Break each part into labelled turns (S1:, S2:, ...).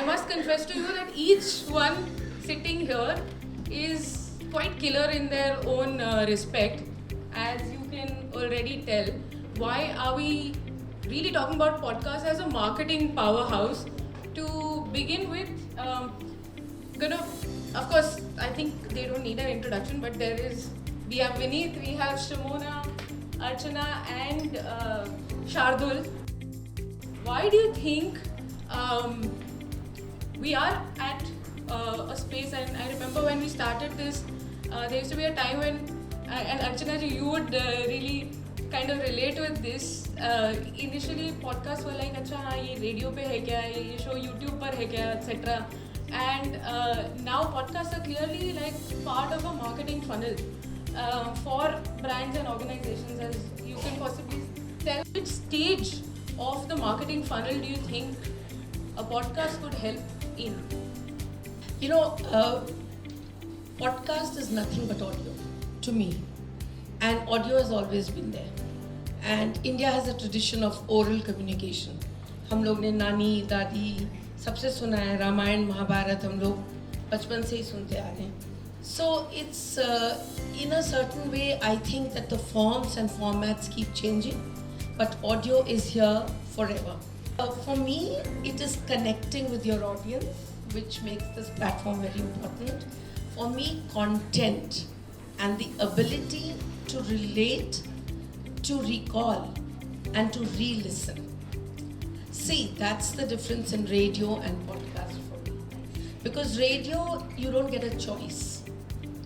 S1: I must confess to you that each one sitting here is quite killer in their own respect. As you can already tell, why are we really talking about podcasts as a marketing powerhouse? To begin with, of course, I think they don't need an introduction, but we have Vineet, we have Shimona, Archana, and Shardul. Why do you think we are at a space, and I remember when we started this, there used to be a time when, and Archana ji, you would really kind of relate with this. Initially, podcasts were like, अच्छा हाँ ये radio पे है क्या, ये show YouTube पर है क्या, etc. And now podcasts are clearly like part of a marketing funnel for brands and organizations. As you can possibly tell, which stage of the marketing funnel do you think a podcast could help in?
S2: Podcast is nothing but audio to me, and audio has always been there. And India has a tradition of oral communication. हम लोग ने नानी दादी सबसे सुना है, रामायण महाभारत हम लोग बचपन से ही सुनते आ रहे हैं. So it's in a certain way, I think that the forms and formats keep changing, but audio is here forever. For me, it is connecting with your audience, which makes this platform very important. For me, content and the ability to relate, to recall, and to re-listen. See, that's the difference in radio and podcast for me. Because radio, you don't get a choice.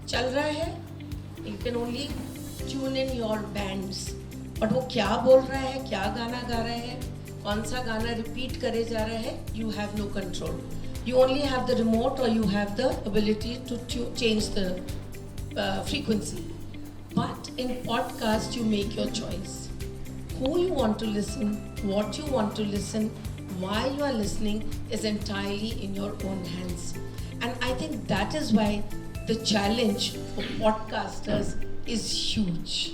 S2: चल रहा है, you can only tune in your bands. But वो क्या बोल रहा है, क्या गाना गा रहा है, कौन सा गाना repeat करे जा रहा है, you have no control. You only have the remote, or you have the ability to change the frequency. But in podcast, you make your choice. Who you want to listen, what you want to listen, why you are listening is entirely in your own hands. And I think that is why the challenge for podcasters is huge.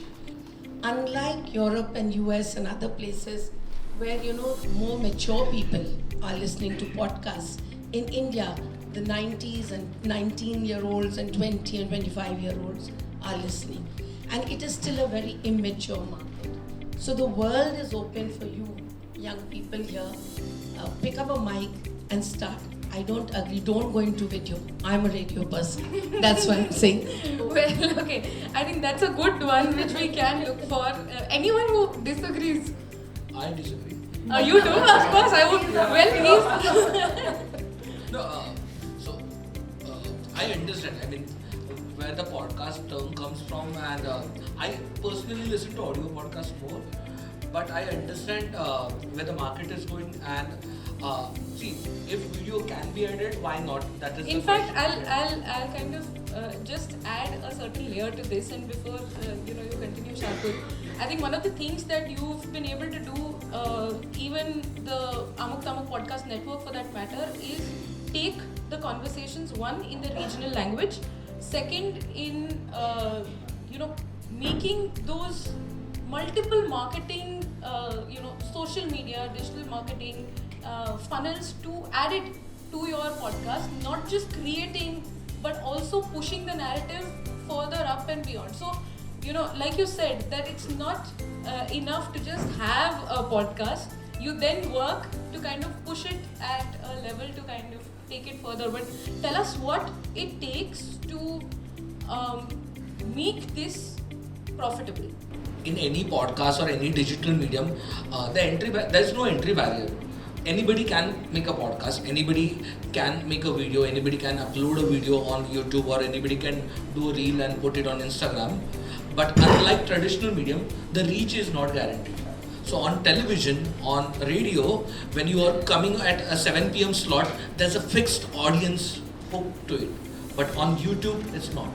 S2: Unlike Europe and US and other places where, more mature people are listening to podcasts, in India, the 90s and 19-year-olds and 20 and 25-year-olds are listening. And it is still a very immature market. So the world is open for you, young people here. Pick up a mic and start. I don't agree. Don't go into video. I'm a radio person. That's what I'm saying.
S1: Well, okay. I think that's a good one which we can look for. Anyone who disagrees?
S3: I disagree.
S1: You do? Of course, I would. Well, please.
S3: No, I understand. I mean, where the podcast term comes from, and I personally listen to audio podcasts more. But I understand where the market is going, and see, if video can be added, why not? That is.
S1: In fact, I'll kind of just add a certain layer to this, and before you continue, Shardul. I think one of the things that you've been able to do, even the Amuk Tamuk Podcast Network for that matter, is take the conversations, one, in the regional language, second, in making those multiple marketing, social media, digital marketing funnels to add it to your podcast, not just creating but also pushing the narrative further up and beyond. So, like you said, that it's not enough to just have a podcast. You then work to kind of push it at a level to kind of take it further. But tell us what it takes to make this profitable.
S3: In any podcast or any digital medium, there's no entry barrier. Anybody can make a podcast, anybody can make a video, anybody can upload a video on YouTube, or anybody can do a reel and put it on Instagram. But unlike traditional medium, the reach is not guaranteed. So on television, on radio, when you are coming at a 7 p.m. slot, there's a fixed audience hooked to it. But on YouTube, it's not.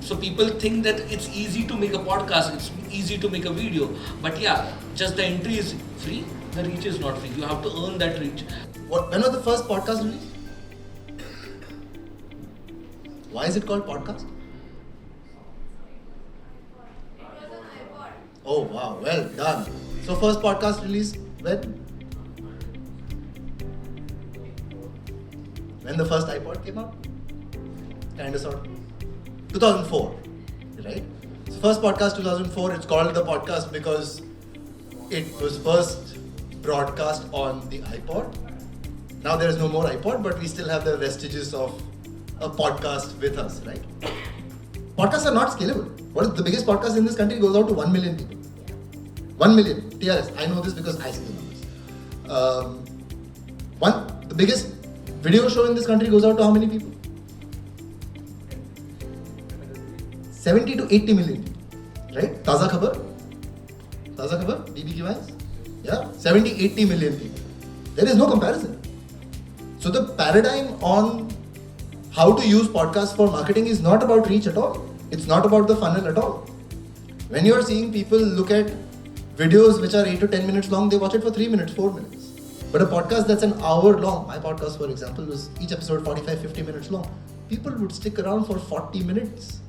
S3: So people think that it's easy to make a podcast, it's easy to make a video. But yeah, just the entry is free, the reach is not free. You have to earn that reach.
S4: When was the first podcast released? Why is it called podcast? Oh wow, well done. So first podcast release when? when the first iPod came out? Kind of sort of. 2004, right? So first podcast 2004, it's called the podcast because it was first broadcast on the iPod. Now there is no more iPod, but we still have the vestiges of a podcast with us, right? Podcasts are not scalable. What is the biggest podcast in this country goes out to 1 million people. 1 million, TRS. I know this because I see the numbers. The biggest video show in this country goes out to how many people? 70 to 80 million people, right? Taza Khabar, BB Kiwais, yeah, 70, 80 million people. There is no comparison. So the paradigm on how to use podcasts for marketing is not about reach at all. It's not about the funnel at all. When you are seeing people look at videos which are 8 to 10 minutes long, they watch it for 3 minutes, 4 minutes. But a podcast that's an hour long, my podcast for example was each episode 45, 50 minutes long. People would stick around for 40 minutes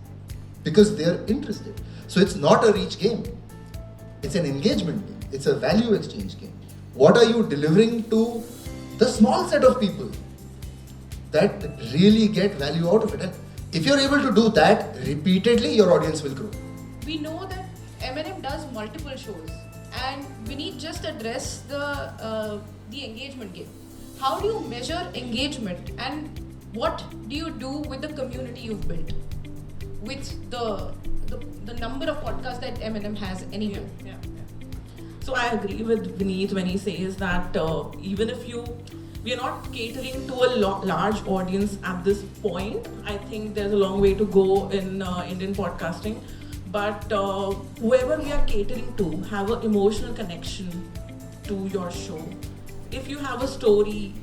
S4: because they are interested. So it's not a reach game. It's an engagement game. It's a value exchange game. What are you delivering to the small set of people that really get value out of it? And if you're able to do that repeatedly, your audience will grow.
S1: We know that M&M does multiple shows, and we need just address the engagement game. How do you measure engagement, and what do you do with the community you've built, with the number of podcasts that M&M has anyway?
S5: Yeah. So I agree with Vineet when he says that even if we are not catering to a large audience at this point. I think there's a long way to go in Indian podcasting. But whoever we are catering to have an emotional connection to your show. If you have a story,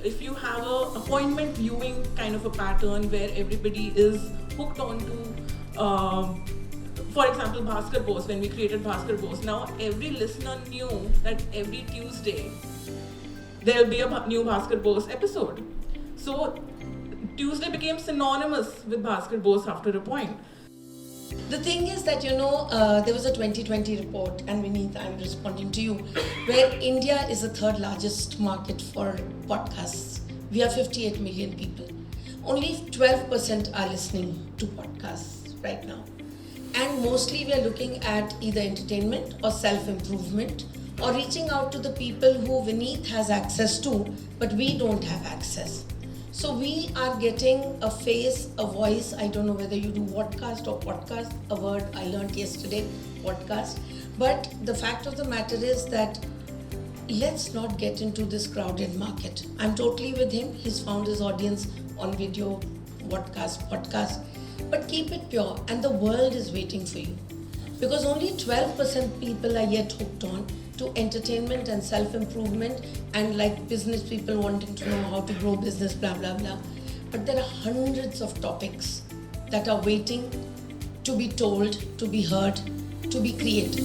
S5: if you have a appointment viewing kind of a pattern where everybody is hooked onto, for example, Bhaskar Bose, when we created Bhaskar Bose, now every listener knew that every Tuesday there will be a new Bhaskar Bose episode. So Tuesday became synonymous with Bhaskar Bose after a point.
S2: The thing is that, there was a 2020 report, and Vineet, I'm responding to you, where India is the third largest market for podcasts. We are 58 million people. Only 12% are listening to podcasts right now. And mostly we are looking at either entertainment or self-improvement or reaching out to the people who Vineet has access to, but we don't have access. So we are getting a face, a voice. I don't know whether you do vodcast or podcast, a word I learned yesterday, podcast. But the fact of the matter is that let's not get into this crowded market. I'm totally with him. He's found his audience on video, vodcast, podcast. But keep it pure, and the world is waiting for you. Because only 12% people are yet hooked on to entertainment and self-improvement and like business people wanting to know how to grow business, blah, blah, blah. But there are hundreds of topics that are waiting to be told, to be heard, to be created.